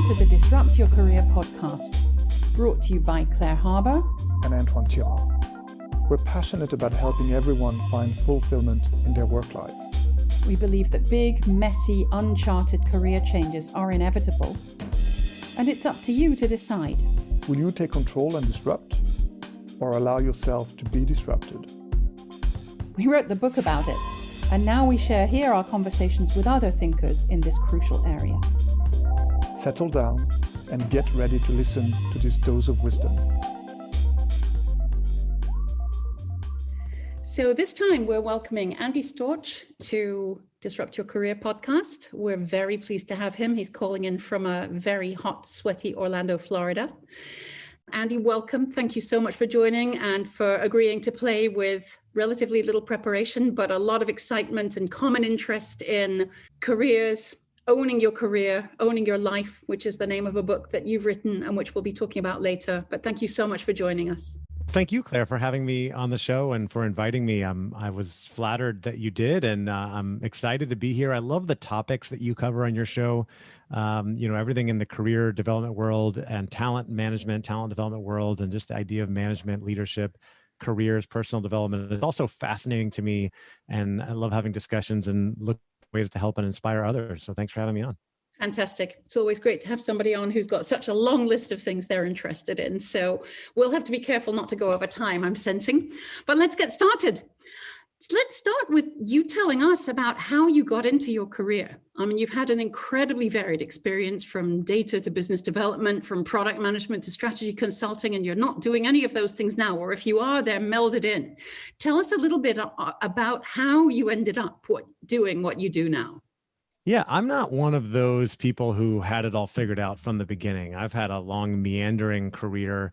Welcome to the Disrupt Your Career podcast, brought to you by Claire Harbour and Antoine Tirant. We're passionate about helping everyone find fulfillment in their work life. We believe that big, messy, uncharted career changes are inevitable, and it's up to you to decide. Will you take control and disrupt, or allow yourself to be disrupted? We wrote the book about it, and now we share here our conversations with other thinkers in this crucial area. Settle down and get ready to listen to this dose of wisdom. So this time we're welcoming Andy Storch to Disrupt Your Career podcast. We're very pleased to have him. He's calling in from a very hot, sweaty Orlando, Florida. Andy, welcome. Thank you so much for joining and for agreeing to play with relatively little preparation, but a lot of excitement and common interest in careers, owning your career, owning your life, which is the name of a book that you've written and which we'll be talking about later. But thank you so much for joining us. Thank you, Claire, for having me on the show and for inviting me. I was flattered that you did, and I'm excited to be here. I love the topics that you cover on your show. Everything in the career development world and talent management, talent development world, and just the idea of management, leadership, careers, personal development. It's also fascinating to me, and I love having discussions and look for ways to help and inspire others. So thanks for having me on. Fantastic. It's always great to have somebody on who's got such a long list of things they're interested in. So we'll have to be careful not to go over time, I'm sensing. But let's get started. Let's start with you telling us about how you got into your career. I mean, you've had an incredibly varied experience from data to business development, from product management to strategy consulting, and you're not doing any of those things now, or if you are, they're melded in. Tell us a little bit about how you ended up doing what you do now. Yeah, I'm not one of those people who had it all figured out from the beginning. I've had a long meandering career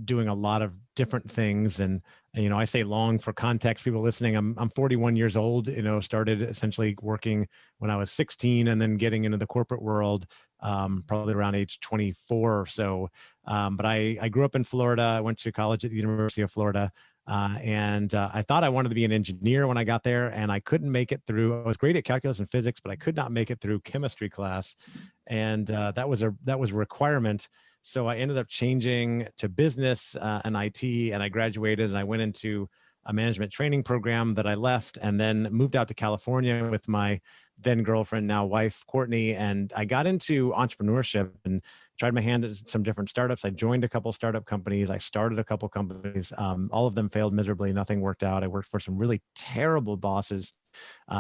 doing a lot of different things. And, I say long for context, people listening, I'm 41 years old, started essentially working when I was 16 and then getting into the corporate world probably around age 24 or so. But I grew up in Florida. I went to college at the University of Florida. And I thought I wanted to be an engineer when I got there, and I couldn't make it through. I was great at calculus and physics, but I could not make it through chemistry class. And that was a requirement. So I ended up changing to business and IT, and I graduated and I went into a management training program that I left, and then moved out to California with my then girlfriend, now wife, Courtney. And I got into entrepreneurship and tried my hand at some different startups. I joined a couple startup companies. I started a couple companies. All of them failed miserably. Nothing worked out. I worked for some really terrible bosses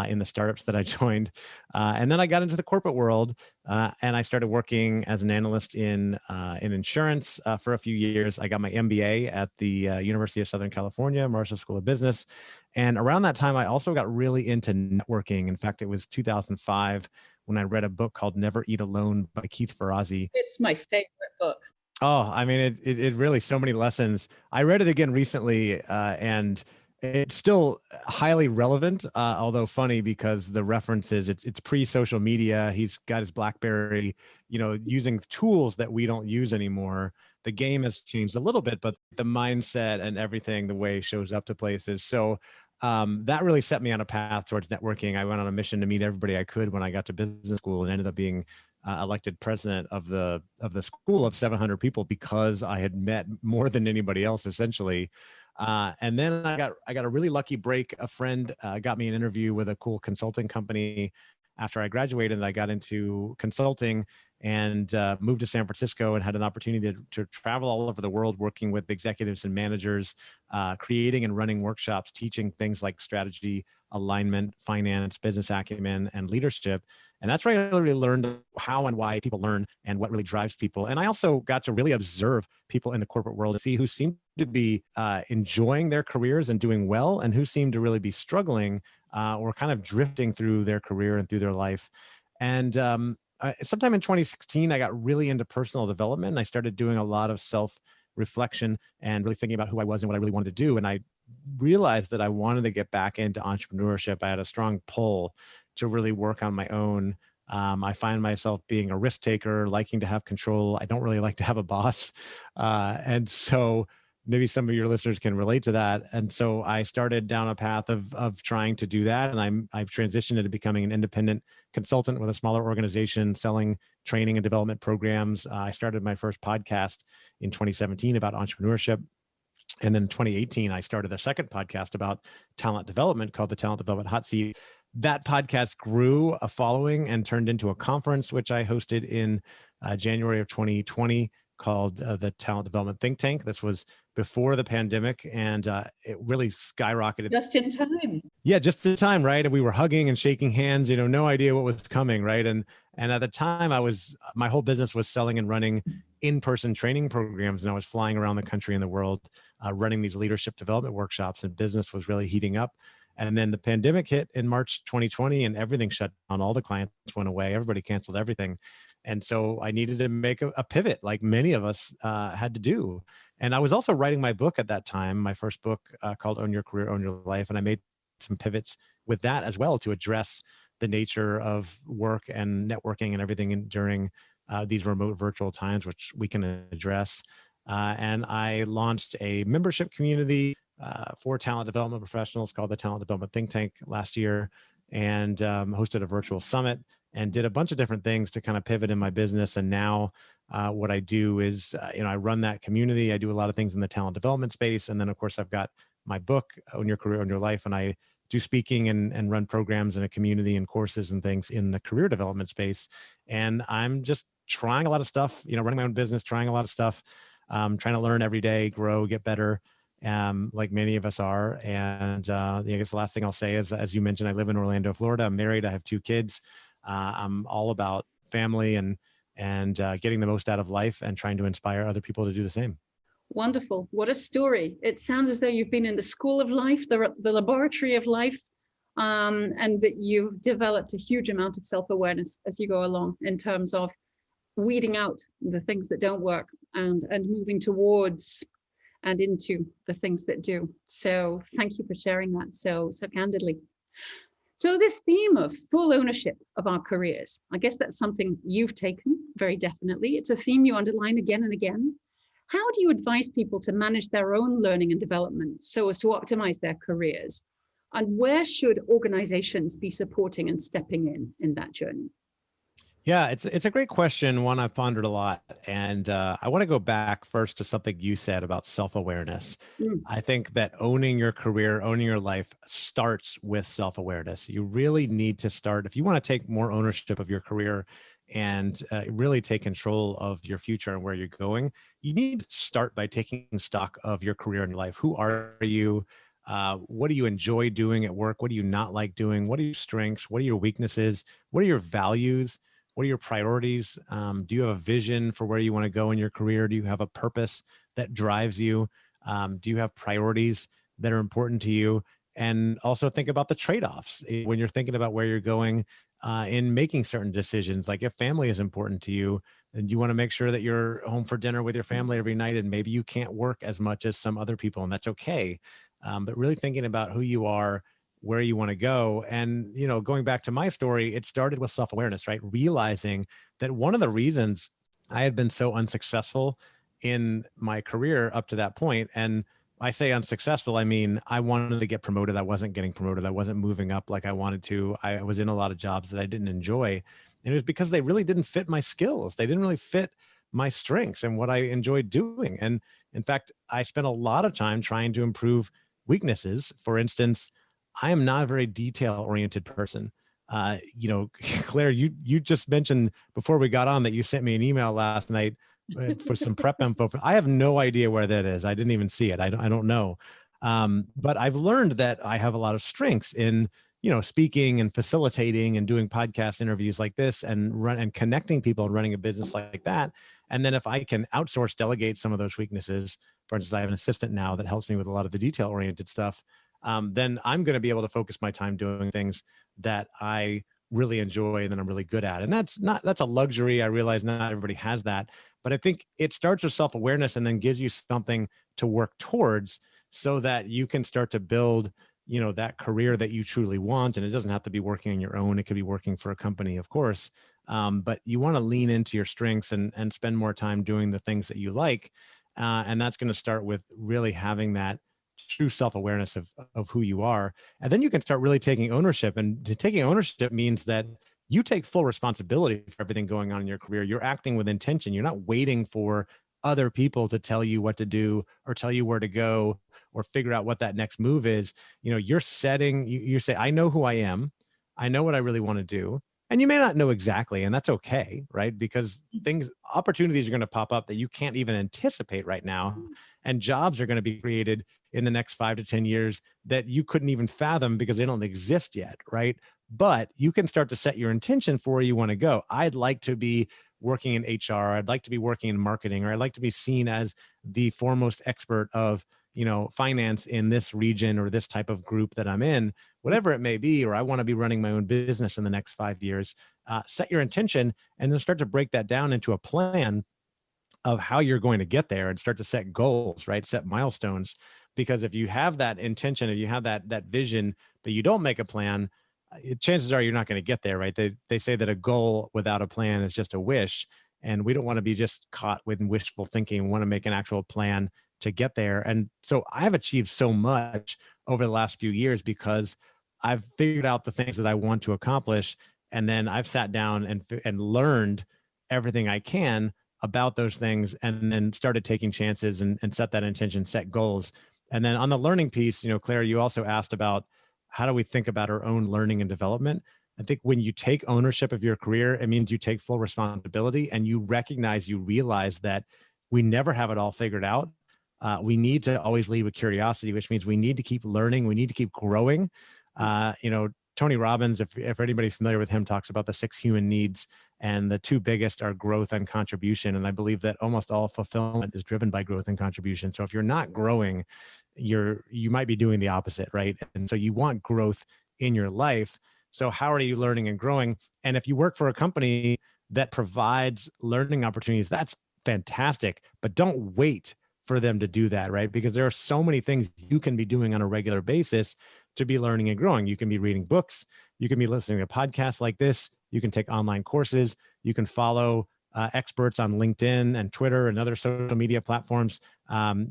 in the startups that I joined. And then I got into the corporate world and I started working as an analyst in insurance for a few years. I got my MBA at the University of Southern California, Marshall School of Business. And around that time, I also got really into networking. In fact, it was 2005 when I read a book called Never Eat Alone by Keith Ferrazzi. It's my favorite book. Oh, I mean, it really, so many lessons. I read it again recently and it's still highly relevant, although funny because the references, it's pre-social media. He's got his BlackBerry, using tools that we don't use anymore. The game has changed a little bit, but the mindset and everything, the way it shows up to places. So that really set me on a path towards networking. I went on a mission to meet everybody I could when I got to business school, and ended up being elected president of the school of 700 people because I had met more than anybody else, essentially. And then I got a really lucky break. A friend got me an interview with a cool consulting company after I graduated, and I got into consulting and moved to San Francisco and had an opportunity to travel all over the world, working with executives and managers, creating and running workshops, teaching things like strategy, alignment, finance, business acumen, and leadership. And that's where I really learned how and why people learn and what really drives people. And I also got to really observe people in the corporate world to see who seemed to be enjoying their careers and doing well, and who seemed to really be struggling or kind of drifting through their career and through their life. And sometime in 2016, I got really into personal development. And I started doing a lot of self-reflection and really thinking about who I was and what I really wanted to do. And I realized that I wanted to get back into entrepreneurship. I had a strong pull to really work on my own. I find myself being a risk taker, liking to have control. I don't really like to have a boss. And so maybe some of your listeners can relate to that. And so I started down a path of trying to do that. And I've transitioned into becoming an independent consultant with a smaller organization selling training and development programs. I started my first podcast in 2017 about entrepreneurship. And then in 2018, I started a second podcast about talent development called the Talent Development Hot Seat. That podcast grew a following and turned into a conference, which I hosted in January of 2020 called the Talent Development Think Tank. This was before the pandemic, and it really skyrocketed. Just in time. Yeah, just in time, right? And we were hugging and shaking hands, no idea what was coming, right? And at the time, my whole business was selling and running in-person training programs, and I was flying around the country and the world running these leadership development workshops, and business was really heating up. And then the pandemic hit in March 2020, and everything shut down. All the clients went away. Everybody canceled everything. And so I needed to make a pivot, like many of us had to do. And I was also writing my book at that time, my first book called Own Your Career, Own Your Life. And I made some pivots with that as well to address the nature of work and networking and everything during these remote virtual times, which we can address. And I launched a membership community for talent development professionals called the Talent Development Think Tank last year, and hosted a virtual summit and did a bunch of different things to kind of pivot in my business. And now what I do is, I run that community. I do a lot of things in the talent development space. And then of course I've got my book, Own Your Career, Own Your Life. And I do speaking and run programs in a community and courses and things in the career development space. And I'm just trying a lot of stuff, running my own business, trying a lot of stuff, trying to learn every day, grow, get better. Like many of us are. And I guess the last thing I'll say is, as you mentioned, I live in Orlando, Florida. I'm married. I have 2 kids. I'm all about family and getting the most out of life and trying to inspire other people to do the same. Wonderful. What a story. It sounds as though you've been in the school of life, the laboratory of life, and that you've developed a huge amount of self-awareness as you go along in terms of weeding out the things that don't work and moving towards and into the things that do. So thank you for sharing that so candidly. So this theme of full ownership of our careers, I guess that's something you've taken very definitely. It's a theme you underline again and again. How do you advise people to manage their own learning and development so as to optimize their careers? And where should organizations be supporting and stepping in that journey? Yeah, it's a great question, one I've pondered a lot. And I want to go back first to something you said about self-awareness. I think that owning your career, owning your life starts with self-awareness. You really need to start, if you want to take more ownership of your career and really take control of your future and where you're going, you need to start by taking stock of your career and your life. Who are you? What do you enjoy doing at work? What do you not like doing? What are your strengths? What are your weaknesses? What are your values? What are your priorities? Do you have a vision for where you want to go in your career? Do you have a purpose that drives you? Do you have priorities that are important to you? And also think about the trade-offs when you're thinking about where you're going in making certain decisions. Like if family is important to you, then you want to make sure that you're home for dinner with your family every night, and maybe you can't work as much as some other people, and that's okay. But really thinking about who you are, where you want to go. And, going back to my story, it started with self-awareness, right? Realizing that one of the reasons I had been so unsuccessful in my career up to that point, and I say unsuccessful, I mean, I wanted to get promoted. I wasn't getting promoted. I wasn't moving up like I wanted to. I was in a lot of jobs that I didn't enjoy. And it was because they really didn't fit my skills. They didn't really fit my strengths and what I enjoyed doing. And in fact, I spent a lot of time trying to improve weaknesses. For instance, I am not a very detail-oriented person. Claire, you just mentioned before we got on that you sent me an email last night for some prep info. I have no idea where that is. I didn't even see it. I don't know. But I've learned that I have a lot of strengths in, speaking and facilitating and doing podcast interviews like this and connecting people and running a business like that. And then if I can outsource, delegate some of those weaknesses, for instance, I have an assistant now that helps me with a lot of the detail-oriented stuff. Then I'm going to be able to focus my time doing things that I really enjoy and that I'm really good at. And that's a luxury. I realize not everybody has that, but I think it starts with self-awareness and then gives you something to work towards so that you can start to build, that career that you truly want. And it doesn't have to be working on your own. It could be working for a company, of course. But you want to lean into your strengths and spend more time doing the things that you like. And that's going to start with really having that true self-awareness of who you are. And then you can start really taking ownership. And taking ownership means that you take full responsibility for everything going on in your career. You're acting with intention. You're not waiting for other people to tell you what to do or tell you where to go or figure out what that next move is. You're setting, you say, I know who I am. I know what I really want to do. And you may not know exactly, and that's okay, right? Because opportunities are going to pop up that you can't even anticipate right now. And jobs are going to be created in the next 5 to 10 years that you couldn't even fathom because they don't exist yet, right? But you can start to set your intention for where you want to go. I'd like to be working in HR. I'd like to be working in marketing, or I'd like to be seen as the foremost expert of finance in this region or this type of group that I'm in, whatever it may be, or I want to be running my own business in the next 5 years. Set your intention and then start to break that down into a plan of how you're going to get there and start to set goals, right? Set milestones. Because if you have that intention, if you have that vision, but you don't make a plan, chances are you're not going to get there, right? They say that a goal without a plan is just a wish. And we don't want to be just caught with wishful thinking. We want to make an actual plan to get there. And so I've achieved so much over the last few years because I've figured out the things that I want to accomplish. And then I've sat down and learned everything I can about those things, and then started taking chances and set that intention, set goals. And then on the learning piece, Claire, you also asked about how do we think about our own learning and development? I think when you take ownership of your career, it means you take full responsibility and you realize that we never have it all figured out. We need to always lead with curiosity, which means we need to keep learning. We need to keep growing. Tony Robbins, if anybody's familiar with him, talks about the 6 human needs, and the 2 biggest are growth and contribution. And I believe that almost all fulfillment is driven by growth and contribution. So if you're not growing, you might be doing the opposite, right? And so you want growth in your life. So how are you learning and growing? And if you work for a company that provides learning opportunities, that's fantastic. But don't wait for them to do that, right? Because there are so many things you can be doing on a regular basis to be learning and growing. You can be reading books. You can be listening to podcasts like this. You can take online courses. You can follow experts on LinkedIn and Twitter and other social media platforms.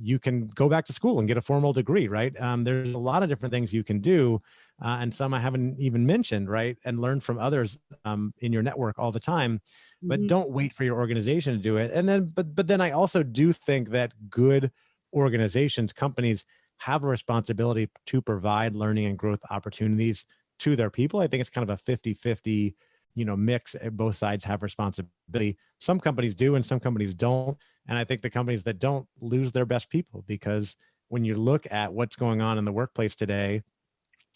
You can go back to school and get a formal degree, right? There's a lot of different things you can do, and some I haven't even mentioned, right? And learn from others in your network all the time. But don't wait for your organization to do it. And then, but then I also do think that good organizations, companies, have a responsibility to provide learning and growth opportunities to their people. I think it's kind of a 50-50, mix. Both sides have responsibility. Some companies do and some companies don't. And I think the companies that don't lose their best people, because when you look at what's going on in the workplace today,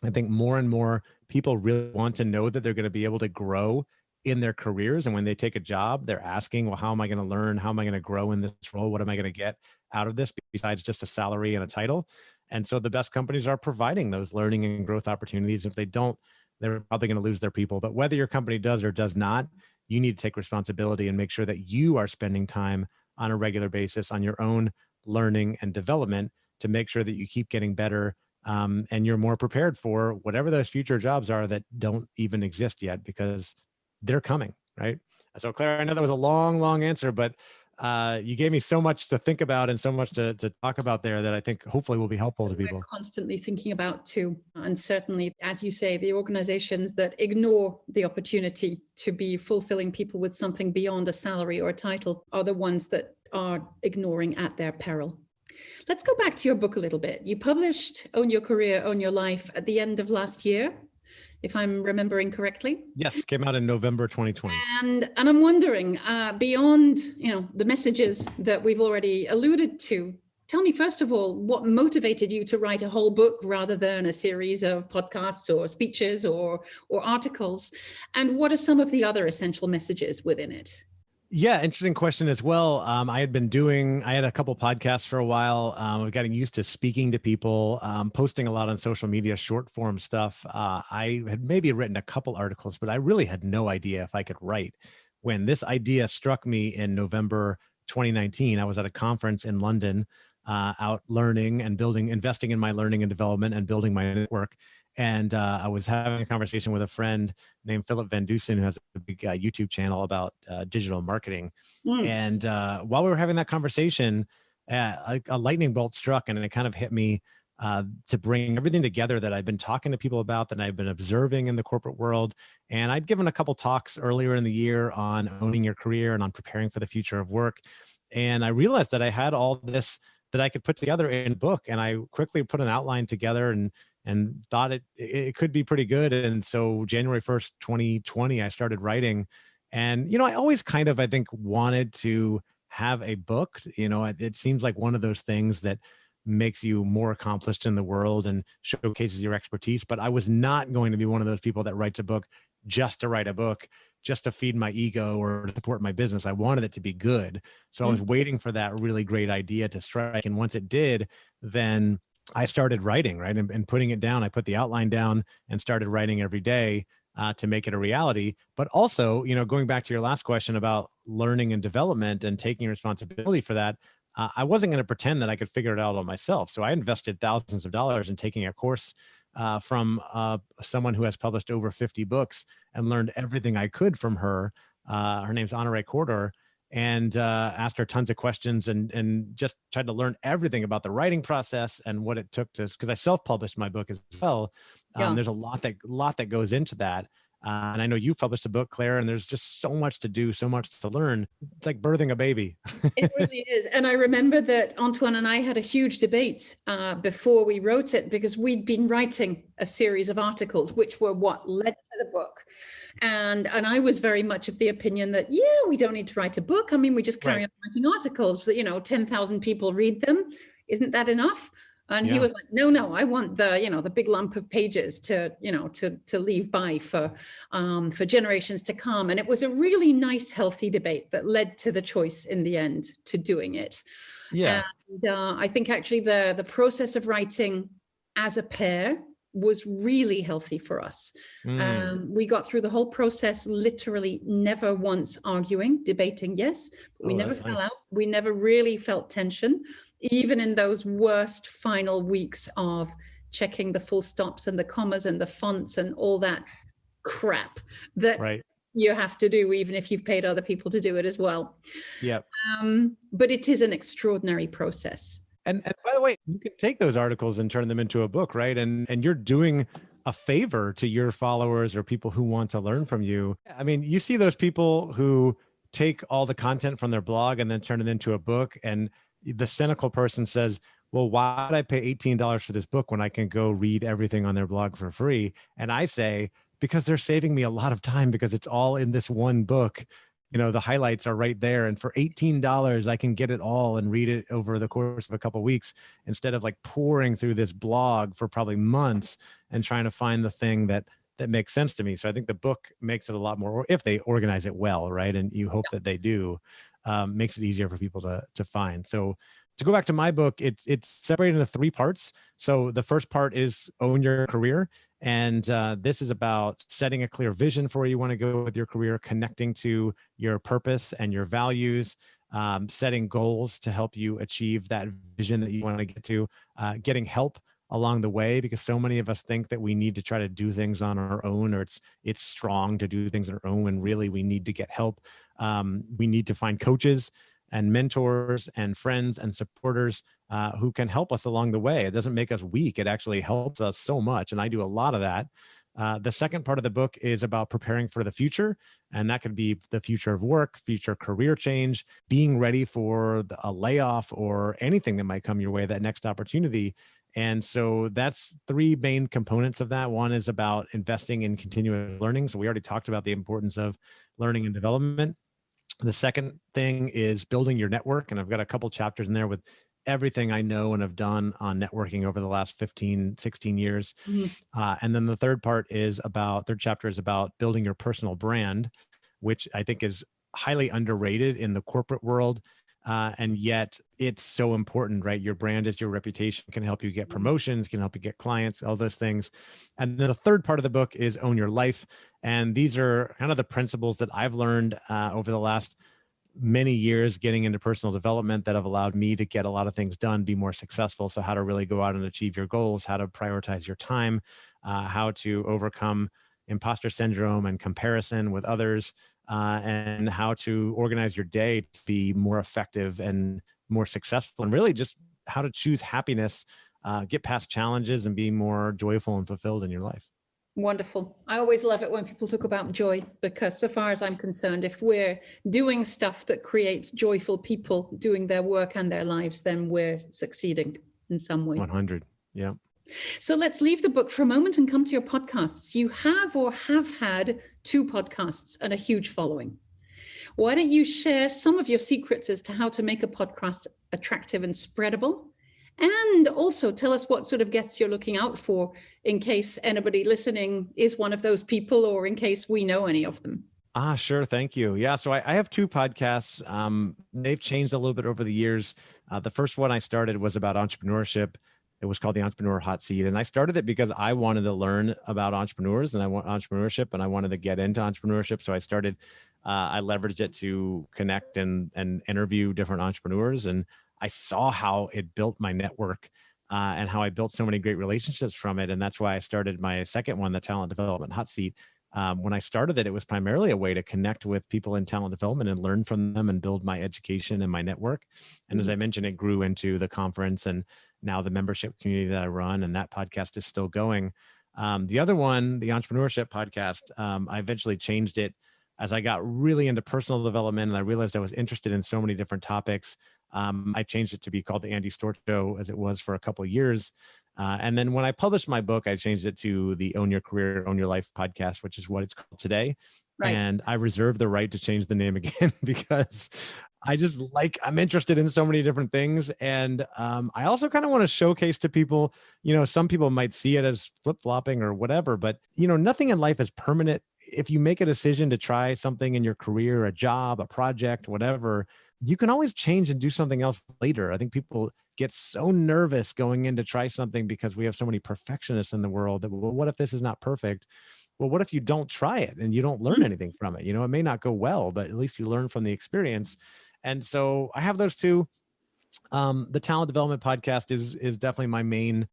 I think more and more people really want to know that they're going to be able to grow in their careers. And when they take a job, they're asking, well, how am I going to learn? How am I going to grow in this role? What am I going to get out of this besides just a salary and a title? And so the best companies are providing those learning and growth opportunities. If they don't, they're probably going to lose their people. But whether your company does or does not, you need to take responsibility and make sure that you are spending time on a regular basis on your own learning and development to make sure that you keep getting better, and you're more prepared for whatever those future jobs are that don't even exist yet, because they're coming, right? So Claire, I know that was a long answer, but you gave me so much to think about and so much to talk about there that I think hopefully will be helpful to people. We're constantly thinking about too. And certainly, as you say, the organizations that ignore the opportunity to be fulfilling people with something beyond a salary or a title are the ones that are ignoring at their peril. Let's go back to your book a little bit. You published Own Your Career, Own Your Life at the end of last year, if I'm remembering correctly. Yes, came out in November 2020. And I'm wondering, beyond the messages that we've already alluded to, tell me first of all, what motivated you to write a whole book rather than a series of podcasts or speeches or articles? And what are some of the other essential messages within it? Yeah, interesting question as well. I had a couple podcasts for a while. I've gotten used to speaking to people, posting a lot on social media, short form stuff. I had maybe written a couple articles, but I really had no idea if I could write. When this idea struck me in November 2019, I was at a conference in London, out learning and investing in my learning and development and building my network. And I was having a conversation with a friend named Philip Van Dusen, who has a big YouTube channel about digital marketing. And while we were having that conversation, a lightning bolt struck, and it kind of hit me to bring everything together that I've been talking to people about, that I've been observing in the corporate world. And I'd given a couple talks earlier in the year on owning your career and on preparing for the future of work. And I realized that I had all this that I could put together in a book. And I quickly put an outline together and thought it could be pretty good. And so January 1st, 2020, I started writing. And, I always kind of, I think, wanted to have a book. It seems like one of those things that makes you more accomplished in the world and showcases your expertise. But I was not going to be one of those people that writes a book just to write a book, just to feed my ego or to support my business. I wanted it to be good. So I was waiting for that really great idea to strike. And once it did, then I started writing, right? And putting it down. I put the outline down and started writing every day to make it a reality. But also, going back to your last question about learning and development and taking responsibility for that, I wasn't going to pretend that I could figure it out on myself. So I invested thousands of dollars in taking a course from someone who has published over 50 books and learned everything I could from her. Her name's Honoré Corder, and asked her tons of questions and just tried to learn everything about the writing process and what it took to, because I self-published my book as well. There's a lot that goes into that. And I know you've published a book, Claire, and there's just so much to do, so much to learn. It's like birthing a baby. It really is. And I remember that Antoine and I had a huge debate before we wrote it, because we'd been writing a series of articles, which were what led to the book. And I was very much of the opinion that, we don't need to write a book. I mean, we just carry on writing articles that, 10,000 people read them. Isn't that enough? And he was like, no, I want the big lump of pages to leave by for generations to come. And it was a really nice, healthy debate that led to the choice in the end to doing it. Yeah. And I think actually the process of writing as a pair was really healthy for us. We got through the whole process, literally never once arguing, debating, yes, but we never fell out. We never really felt tension. Even in those worst final weeks of checking the full stops and the commas and the fonts and all that crap that you have to do, even if you've paid other people to do it as well. Yeah. But it is an extraordinary process. And by the way, you can take those articles and turn them into a book, right? And you're doing a favor to your followers or people who want to learn from you. I mean, you see those people who take all the content from their blog and then turn it into a book, and the cynical person says, well, why would I pay $18 for this book when I can go read everything on their blog for free? And I say, because they're saving me a lot of time, because it's all in this one book. The highlights are right there. And for $18, I can get it all and read it over the course of a couple of weeks, instead of like pouring through this blog for probably months and trying to find the thing that makes sense to me. So I think the book makes it a lot more, if they organize it well, right? And you hope that they do. Makes it easier for people to find. So to go back to my book, it's separated into 3 parts. So the first part is own your career. And this is about setting a clear vision for where you want to go with your career, connecting to your purpose and your values, setting goals to help you achieve that vision that you want to get to, getting help along the way, because so many of us think that we need to try to do things on our own, or it's strong to do things on our own, and really we need to get help. We need to find coaches and mentors and friends and supporters who can help us along the way. It doesn't make us weak. It actually helps us so much. And I do a lot of that. The second part of the book is about preparing for the future. And that could be the future of work, future career change, being ready for a layoff or anything that might come your way, that next opportunity. And so that's 3 main components of that. One is about investing in continuous learning. So we already talked about the importance of learning and development. The second thing is building your network. And I've got a couple chapters in there with everything I know and have done on networking over the last 15, 16 years. And then the third chapter is about building your personal brand, which I think is highly underrated in the corporate world. And yet it's so important, right? Your brand is your reputation, can help you get promotions, can help you get clients, all those things. And then the third part of the book is own your life. And these are kind of the principles that I've learned over the last many years getting into personal development that have allowed me to get a lot of things done, be more successful. So how to really go out and achieve your goals, how to prioritize your time, how to overcome imposter syndrome and comparison with others, and how to organize your day to be more effective and more successful, and really just how to choose happiness, get past challenges, and be more joyful and fulfilled in your life. Wonderful. I always love it when people talk about joy, because so far as I'm concerned, if we're doing stuff that creates joyful people doing their work and their lives, then we're succeeding in some way. 100. Yeah. So let's leave the book for a moment and come to your podcasts. You have or have had 2 podcasts and a huge following. Why don't you share some of your secrets as to how to make a podcast attractive and spreadable? And also tell us what sort of guests you're looking out for in case anybody listening is one of those people, or in case we know any of them. Sure. Thank you. Yeah. So I have 2 podcasts. They've changed a little bit over the years. The first one I started was about entrepreneurship. It was called the Entrepreneur Hot Seat. And I started it because I wanted to learn about entrepreneurs and I want entrepreneurship, and I wanted to get into entrepreneurship. So I leveraged it to connect and interview different entrepreneurs. And I saw how it built my network, and how I built so many great relationships from it. And that's why I started my second one, the Talent Development Hot Seat. When I started it, it was primarily a way to connect with people in talent development and learn from them and build my education and my network. And as I mentioned, it grew into the conference and now the membership community that I run, and that podcast is still going. The other one, the Entrepreneurship Podcast, I eventually changed it as I got really into personal development and I realized I was interested in so many different topics. I changed it to be called the Andy Storch Show, as it was for a couple of years. And then when I published my book, I changed it to the Own Your Career, Own Your Life podcast, which is what it's called today. Right. And I reserve the right to change the name again because I'm interested in so many different things. And I also kind of want to showcase to people, some people might see it as flip-flopping or whatever, but nothing in life is permanent. If you make a decision to try something in your career, a job, a project, whatever, you can always change and do something else later. I think people get so nervous going in to try something because we have so many perfectionists in the world that, well, what if this is not perfect? Well, what if you don't try it and you don't learn anything from it? It may not go well, but at least you learn from the experience. And so I have those 2. The Talent Development Podcast is definitely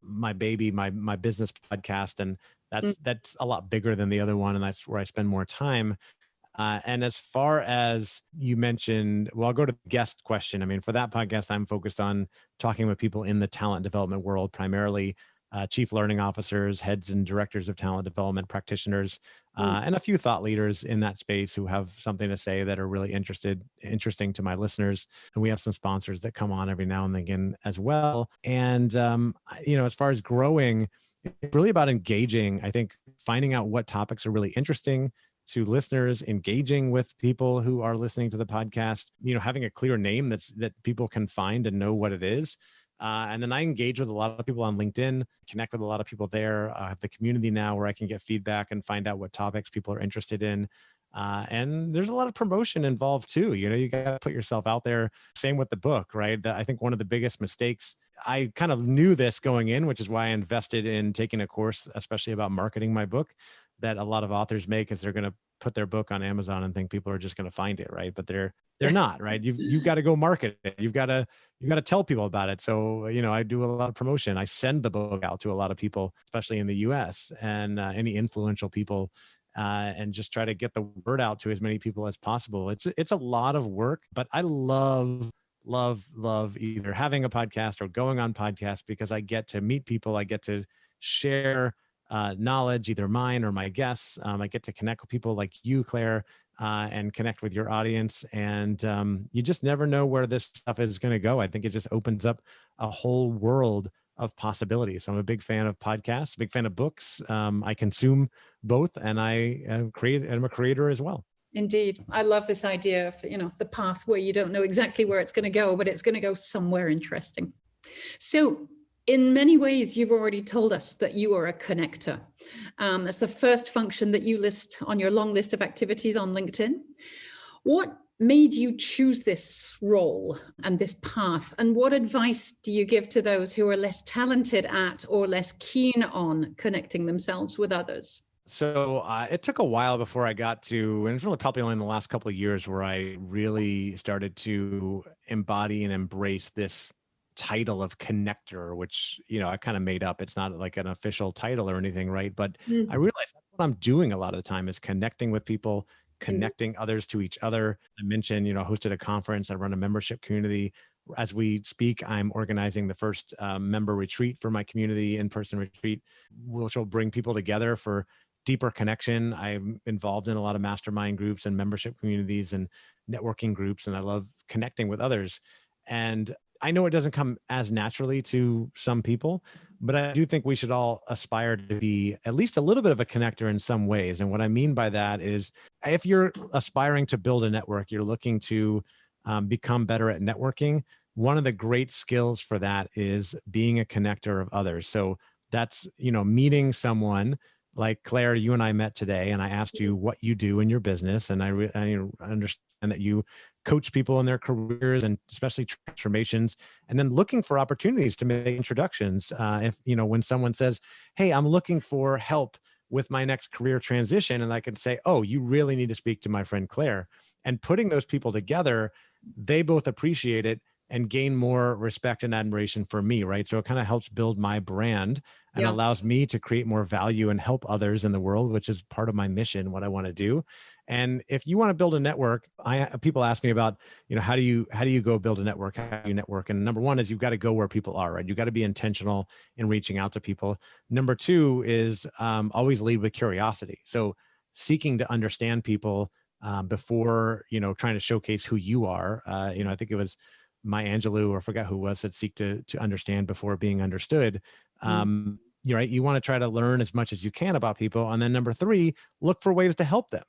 my baby, my business podcast. And that's a lot bigger than the other one. And that's where I spend more time. And as far as you mentioned, well, I'll go to the guest question. I mean, for that podcast, I'm focused on talking with people in the talent development world, primarily chief learning officers, heads and directors of talent development, practitioners, and a few thought leaders in that space who have something to say that are really interesting to my listeners. And we have some sponsors that come on every now and again as well. And, as far as growing, it's really about engaging. I think finding out what topics are really interesting to listeners, engaging with people who are listening to the podcast, having a clear name that people can find and know what it is. And then I engage with a lot of people on LinkedIn, connect with a lot of people there. I have the community now where I can get feedback and find out what topics people are interested in. And there's a lot of promotion involved too. You got to put yourself out there. Same with the book, right? I think one of the biggest mistakes, I kind of knew this going in, which is why I invested in taking a course, especially about marketing my book, that a lot of authors make, is they're going to put their book on Amazon and think people are just going to find it, right? But they're not, right? You've got to go market it. You've got to tell people about it. So, I do a lot of promotion. I send the book out to a lot of people, especially in the US and any influential people, and just try to get the word out to as many people as possible. It's a lot of work, but I love either having a podcast or going on podcasts because I get to meet people. I get to share knowledge, either mine or my guests. I get to connect with people like you, Claire, and connect with your audience. And you just never know where this stuff is going to go. I think it just opens up a whole world of possibilities. So I'm a big fan of podcasts, a big fan of books. I consume both, and I'm a creator as well. Indeed. I love this idea of, the path where you don't know exactly where it's going to go, but it's going to go somewhere interesting. So in many ways, you've already told us that you are a connector. That's the first function that you list on your long list of activities on LinkedIn. What made you choose this role and this path? And what advice do you give to those who are less talented at or less keen on connecting themselves with others? So it took a while before I got to, and it's really probably only in the last couple of years where I really started to embody and embrace this title of connector, which, I kind of made up. It's not like an official title or anything, right? But I realized that's what I'm doing a lot of the time is connecting with people, connecting others to each other. I mentioned, hosted a conference. I run a membership community. As we speak, I'm organizing the first member retreat for my community, in-person retreat, which will bring people together for deeper connection. I'm involved in a lot of mastermind groups and membership communities and networking groups, and I love connecting with others. And I know it doesn't come as naturally to some people, but I do think we should all aspire to be at least a little bit of a connector in some ways. And what I mean by that is, if you're aspiring to build a network, you're looking to become better at networking, one of the great skills for that is being a connector of others. So that's, meeting someone like Claire, you and I met today, and I asked you what you do in your business. And I understand that you coach people in their careers and especially transformations, and then looking for opportunities to make introductions. If, when someone says, hey, I'm looking for help with my next career transition, and I can say, oh, you really need to speak to my friend Claire, and putting those people together, they both appreciate it and gain more respect and admiration for me, right? So it kind of helps build my brand and allows me to create more value and help others in the world, which is part of my mission, what I want to do. And if you want to build a network, people ask me about, how do you go build a network? How do you network? And number one is you've got to go where people are, right? You've got to be intentional in reaching out to people. Number two is always lead with curiosity. So seeking to understand people before, trying to showcase who you are. I think it was Maya Angelou, or I forgot who it was, that seek to understand before being understood. You're right. You want to try to learn as much as you can about people. And then number three, look for ways to help them.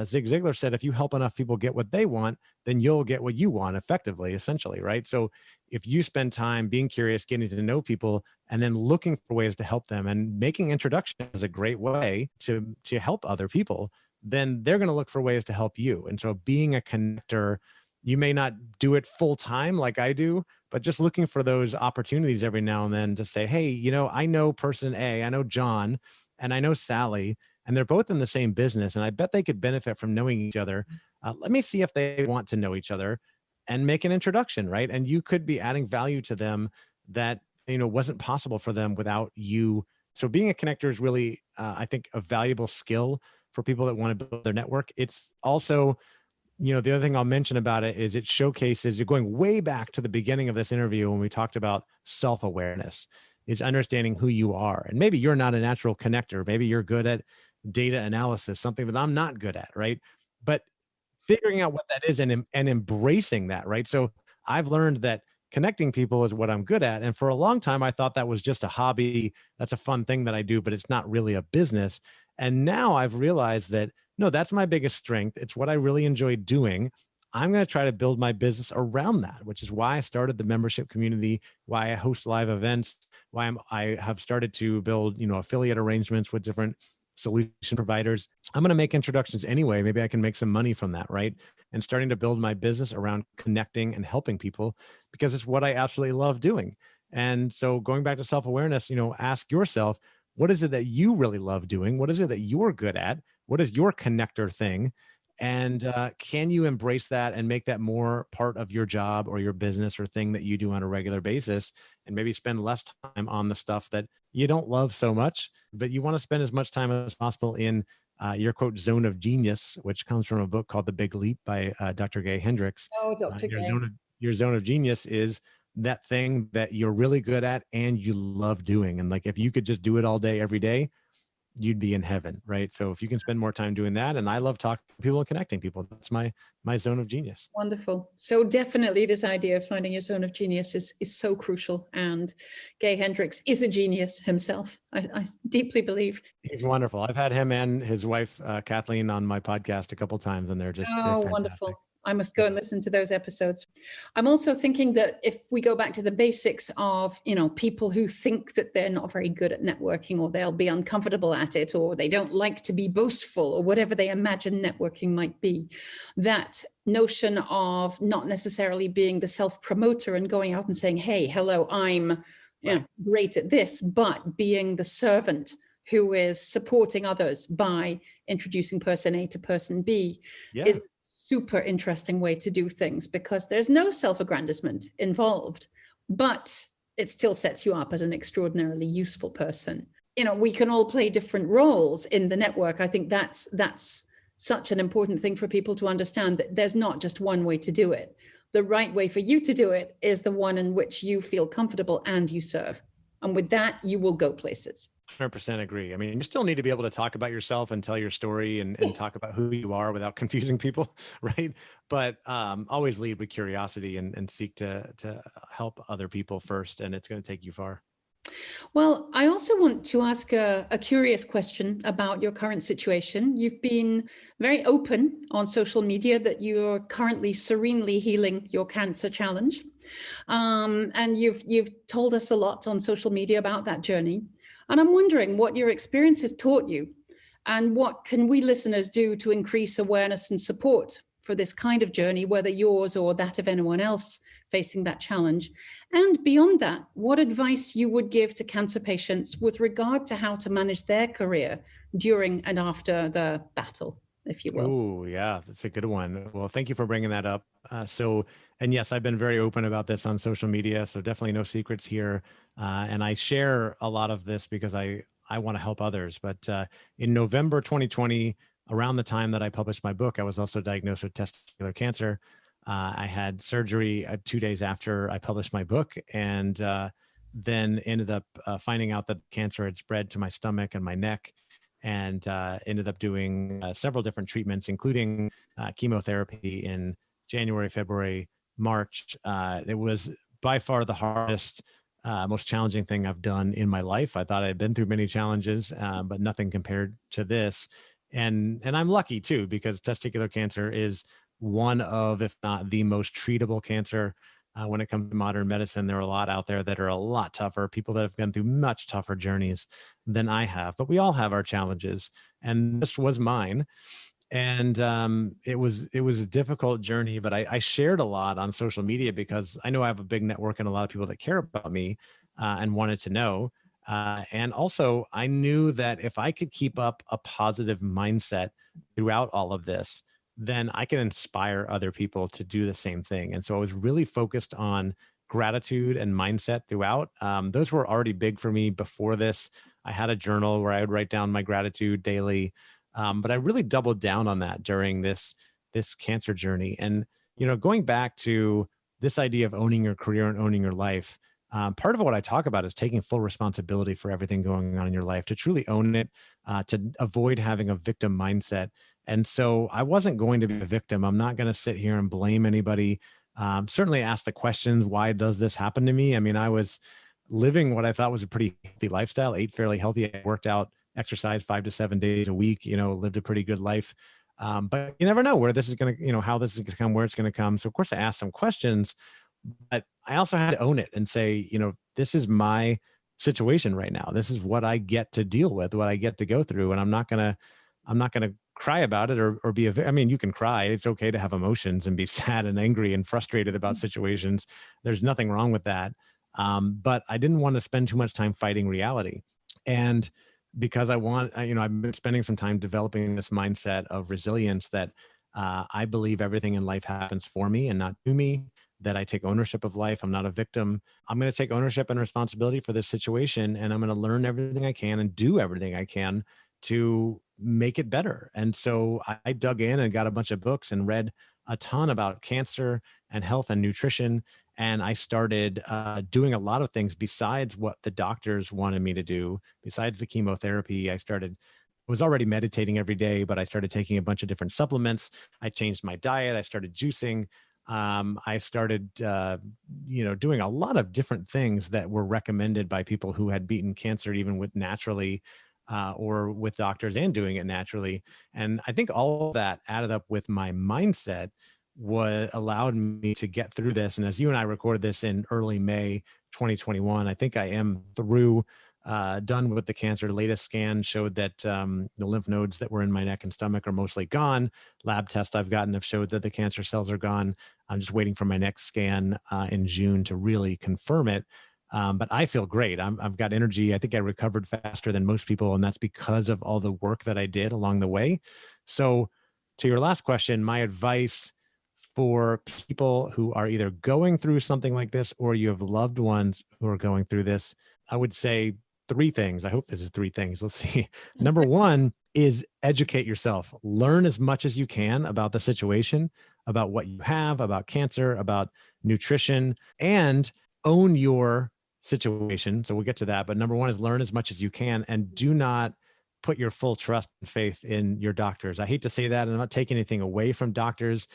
Zig Ziglar said, if you help enough people get what they want, then you'll get what you want effectively, essentially, right? So if you spend time being curious, getting to know people, and then looking for ways to help them, and making introductions is a great way to help other people, then they're going to look for ways to help you. And so being a connector, you may not do it full time like I do, but just looking for those opportunities every now and then to say, hey, I know person A, I know John, and I know Sally, and they're both in the same business, and I bet they could benefit from knowing each other. Let me see if they want to know each other and make an introduction, right? And you could be adding value to them that, wasn't possible for them without you. So being a connector is really, I think, a valuable skill for people that want to build their network. It's also, the other thing I'll mention about it is it showcases, you're going way back to the beginning of this interview when we talked about self-awareness, is understanding who you are. And maybe you're not a natural connector. Maybe you're good at data analysis, something that I'm not good at, right? But figuring out what that is and embracing that, right? So I've learned that connecting people is what I'm good at. And for a long time, I thought that was just a hobby. That's a fun thing that I do, but it's not really a business. And now I've realized that, no, that's my biggest strength. It's what I really enjoy doing. I'm going to try to build my business around that, which is why I started the membership community, why I host live events, why I have started to build, affiliate arrangements with different solution providers. I'm going to make introductions anyway. Maybe I can make some money from that, right? And starting to build my business around connecting and helping people, because it's what I absolutely love doing. And so going back to self-awareness, ask yourself, what is it that you really love doing? What is it that you're good at? What is your connector thing? And can you embrace that and make that more part of your job or your business or thing that you do on a regular basis, and maybe spend less time on the stuff that you don't love so much, but you want to spend as much time as possible in your quote zone of genius, which comes from a book called The Big Leap by Dr. Gay Hendricks. Oh, Dr. Gay. Your zone of genius is that thing that you're really good at and you love doing. And like, if you could just do it all day, every day, you'd be in heaven, right? So if you can spend more time doing that, and I love talking to people and connecting people, that's my zone of genius. Wonderful. So definitely this idea of finding your zone of genius is so crucial. And Gay Hendricks is a genius himself. I deeply believe. He's wonderful. I've had him and his wife, Kathleen, on my podcast a couple of times, and they're wonderful. I must go and listen to those episodes. I'm also thinking that if we go back to the basics of, people who think that they're not very good at networking, or they'll be uncomfortable at it, or they don't like to be boastful, or whatever they imagine networking might be, that notion of not necessarily being the self-promoter and going out and saying, hey, hello, I'm great at this, but being the servant who is supporting others by introducing person A to person B is super interesting way to do things, because there's no self-aggrandizement involved, but it still sets you up as an extraordinarily useful person. We can all play different roles in the network. I think that's such an important thing for people to understand, that there's not just one way to do it, the right way for you to do it is the one in which you feel comfortable and you serve. And with that, you will go places. 100% agree. I mean, you still need to be able to talk about yourself and tell your story and talk about who you are without confusing people, right? But always lead with curiosity and seek to help other people first, and it's going to take you far. Well, I also want to ask a curious question about your current situation. You've been very open on social media that you're currently serenely healing your cancer challenge. And you've told us a lot on social media about that journey. And I'm wondering what your experience has taught you, and what can we listeners do to increase awareness and support for this kind of journey, whether yours or that of anyone else facing that challenge. And beyond that, what advice you would give to cancer patients with regard to how to manage their career during and after the battle, if you will. Oh, yeah, that's a good one. Well, thank you for bringing that up. And yes, I've been very open about this on social media, so definitely no secrets here. And I share a lot of this because I want to help others. But in November 2020, around the time that I published my book, I was also diagnosed with testicular cancer. I had surgery 2 days after I published my book, and then ended up finding out that cancer had spread to my stomach and my neck, and ended up doing several different treatments, including chemotherapy in January, February, March. It was by far the hardest, most challenging thing I've done in my life. I thought I'd been through many challenges, but nothing compared to this. And I'm lucky too, because testicular cancer is one of, if not the most treatable cancer when it comes to modern medicine. There are a lot out there that are a lot tougher, people that have gone through much tougher journeys than I have, but we all have our challenges, and this was mine. And it was a difficult journey, but I shared a lot on social media because I know I have a big network and a lot of people that care about me and wanted to know. And also, I knew that if I could keep up a positive mindset throughout all of this, then I can inspire other people to do the same thing. And so I was really focused on gratitude and mindset throughout. Those were already big for me before this. I had a journal where I would write down my gratitude daily. But I really doubled down on that during this cancer journey. And, going back to this idea of owning your career and owning your life, part of what I talk about is taking full responsibility for everything going on in your life, to truly own it, to avoid having a victim mindset. And so I wasn't going to be a victim. I'm not going to sit here and blame anybody. Certainly ask the questions, why does this happen to me? I mean, I was living what I thought was a pretty healthy lifestyle, ate fairly healthy. I worked out, exercised 5 to 7 days a week, lived a pretty good life. But you never know where this is going to, how this is going to come, where it's going to come. So of course I asked some questions, but I also had to own it and say, this is my situation right now. This is what I get to deal with, what I get to go through. And I'm not going to cry about it or be I mean, you can cry. It's okay to have emotions and be sad and angry and frustrated about situations. There's nothing wrong with that. But I didn't want to spend too much time fighting reality. And because I've been spending some time developing this mindset of resilience that I believe everything in life happens for me and not to me, that I take ownership of life. I'm not a victim. I'm going to take ownership and responsibility for this situation, and I'm going to learn everything I can and do everything I can to make it better. And so I dug in and got a bunch of books and read a ton about cancer and health and nutrition. And I started doing a lot of things besides what the doctors wanted me to do. Besides the chemotherapy, I was already meditating every day, but I started taking a bunch of different supplements. I changed my diet. I started juicing. I started, doing a lot of different things that were recommended by people who had beaten cancer, even with naturally, or with doctors, and doing it naturally. And I think all of that added up with my mindset allowed me to get through this. And as you and I recorded this in early May 2021, I think I am through, done with the cancer. The latest scan showed that the lymph nodes that were in my neck and stomach are mostly gone. Lab tests I've gotten have showed that the cancer cells are gone. I'm just waiting for my next scan in June to really confirm it. But I feel great. I've got energy. I think I recovered faster than most people, and that's because of all the work that I did along the way. So to your last question, my advice for people who are either going through something like this or you have loved ones who are going through this, I would say 3 things. I hope this is 3 things. Let's see. Number one is educate yourself. Learn as much as you can about the situation, about what you have, about cancer, about nutrition, and own your situation. So we'll get to that. But number one is learn as much as you can, and do not put your full trust and faith in your doctors. I hate to say that, and I'm not taking anything away from doctors.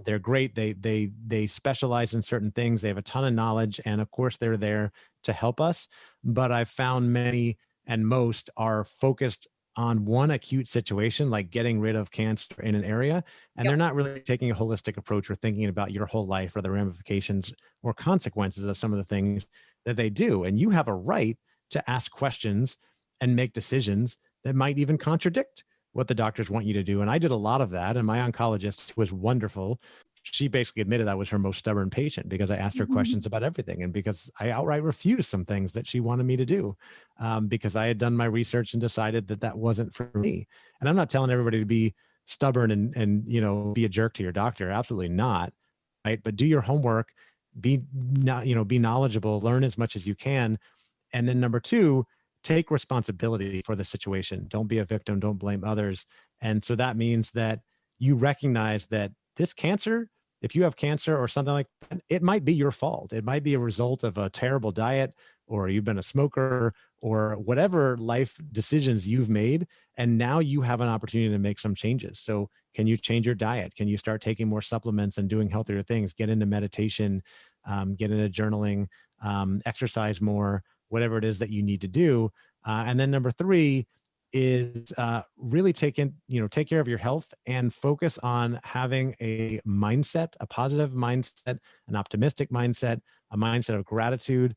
They're great. They specialize in certain things. They have a ton of knowledge, and of course they're there to help us. But I've found many and most are focused on one acute situation, like getting rid of cancer in an area, and they're not really taking a holistic approach or thinking about your whole life or the ramifications or consequences of some of the things that they do. And you have a right to ask questions and make decisions that might even contradict what the doctors want you to do. And I did a lot of that. And my oncologist was wonderful. She basically admitted I was her most stubborn patient because I asked her questions about everything, and because I outright refused some things that she wanted me to do, because I had done my research and decided that that wasn't for me. And I'm not telling everybody to be stubborn and be a jerk to your doctor. Absolutely not. Right. But do your homework, be knowledgeable, learn as much as you can. And then number two, take responsibility for the situation. Don't be a victim. Don't blame others. And so that means that you recognize that this cancer, if you have cancer or something like that, it might be your fault. It might be a result of a terrible diet, or you've been a smoker, or whatever life decisions you've made. And now you have an opportunity to make some changes. So can you change your diet? Can you start taking more supplements and doing healthier things? Get into meditation, get into journaling, exercise more, whatever it is that you need to do. And then number three is really take care of your health and focus on having a mindset, a positive mindset, an optimistic mindset, a mindset of gratitude.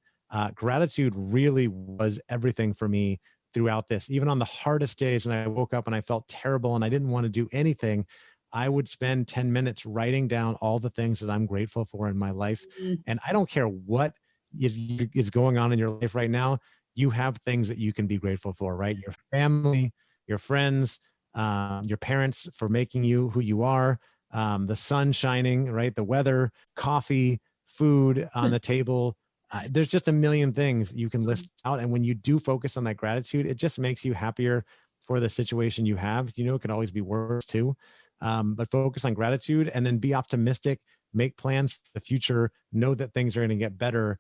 Gratitude really was everything for me throughout this. Even on the hardest days when I woke up and I felt terrible and I didn't want to do anything, I would spend 10 minutes writing down all the things that I'm grateful for in my life. And I don't care what is going on in your life right now. You have things that you can be grateful for, right? Your family, your friends, your parents for making you who you are, the sun shining, right? The weather, coffee, food on the table. There's just a million things you can list out. And when you do focus on that gratitude, it just makes you happier for the situation you have. It can always be worse too. But focus on gratitude and then be optimistic, make plans for the future, know that things are going to get better.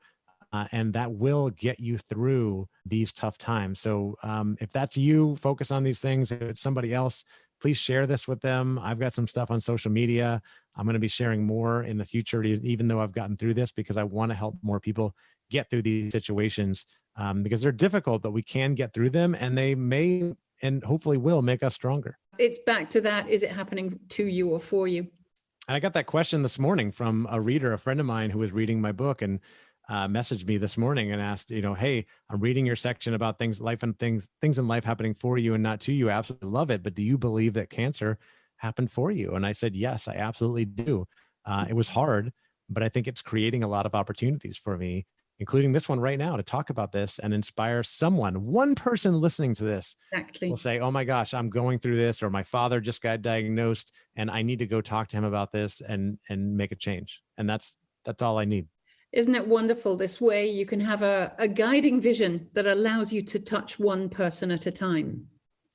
And that will get you through these tough times. So if that's you, focus on these things. If it's somebody else, please share this with them. I've got some stuff on social media. I'm going to be sharing more in the future, even though I've gotten through this, because I want to help more people get through these situations, because they're difficult, but we can get through them, and they may and hopefully will make us stronger. It's back to that. Is it happening to you or for you? And I got that question this morning from a reader, a friend of mine who was reading my book, and messaged me this morning and asked, hey, I'm reading your section about things in life happening for you and not to you. I absolutely love it. But do you believe that cancer happened for you? And I said, yes, I absolutely do. It was hard, but I think it's creating a lot of opportunities for me, including this one right now, to talk about this and inspire someone. One person listening to this will say, oh my gosh, I'm going through this, or my father just got diagnosed and I need to go talk to him about this and make a change. And that's all I need. Isn't it wonderful? This way you can have a guiding vision that allows you to touch one person at a time.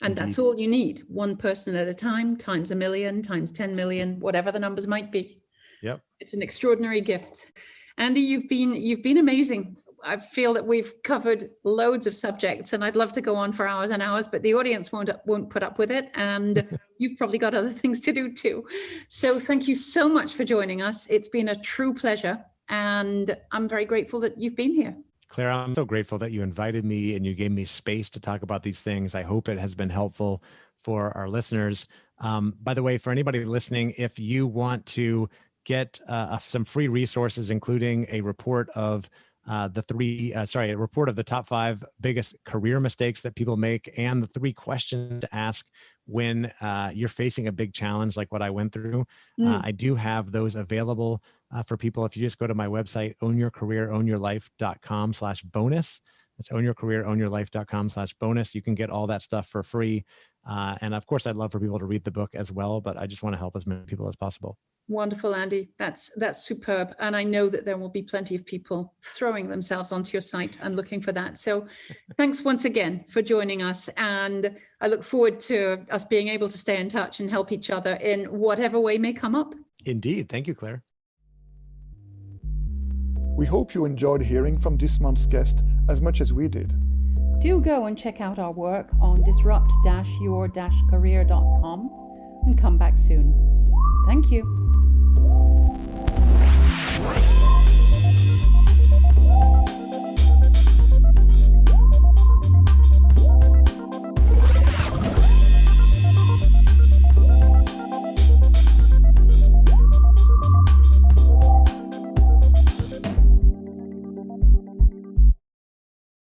And Indeed. That's all you need. One person at a time, times 1 million, times 10 million, whatever the numbers might be. Yep. It's an extraordinary gift. Andy, you've been amazing. I feel that we've covered loads of subjects, and I'd love to go on for hours and hours, but the audience won't put up with it. And you've probably got other things to do too. So thank you so much for joining us. It's been a true pleasure. And I'm very grateful that you've been here. Claire, I'm so grateful that you invited me and you gave me space to talk about these things. I hope it has been helpful for our listeners. By the way, for anybody listening, if you want to get some free resources, including a report of a report of the top 5 biggest career mistakes that people make, and the 3 questions to ask when you're facing a big challenge like what I went through. I do have those available for people. If you just go to my website, ownyourcareerownyourlife.com/bonus. That's ownyourcareerownyourlife.com/bonus. You can get all that stuff for free. And of course, I'd love for people to read the book as well, but I just want to help as many people as possible. Wonderful, Andy. That's superb. And I know that there will be plenty of people throwing themselves onto your site and looking for that. So thanks once again for joining us. And I look forward to us being able to stay in touch and help each other in whatever way may come up. Indeed. Thank you, Claire. We hope you enjoyed hearing from this month's guest as much as we did. Do go and check out our work on disrupt-your-career.com and come back soon. Thank you.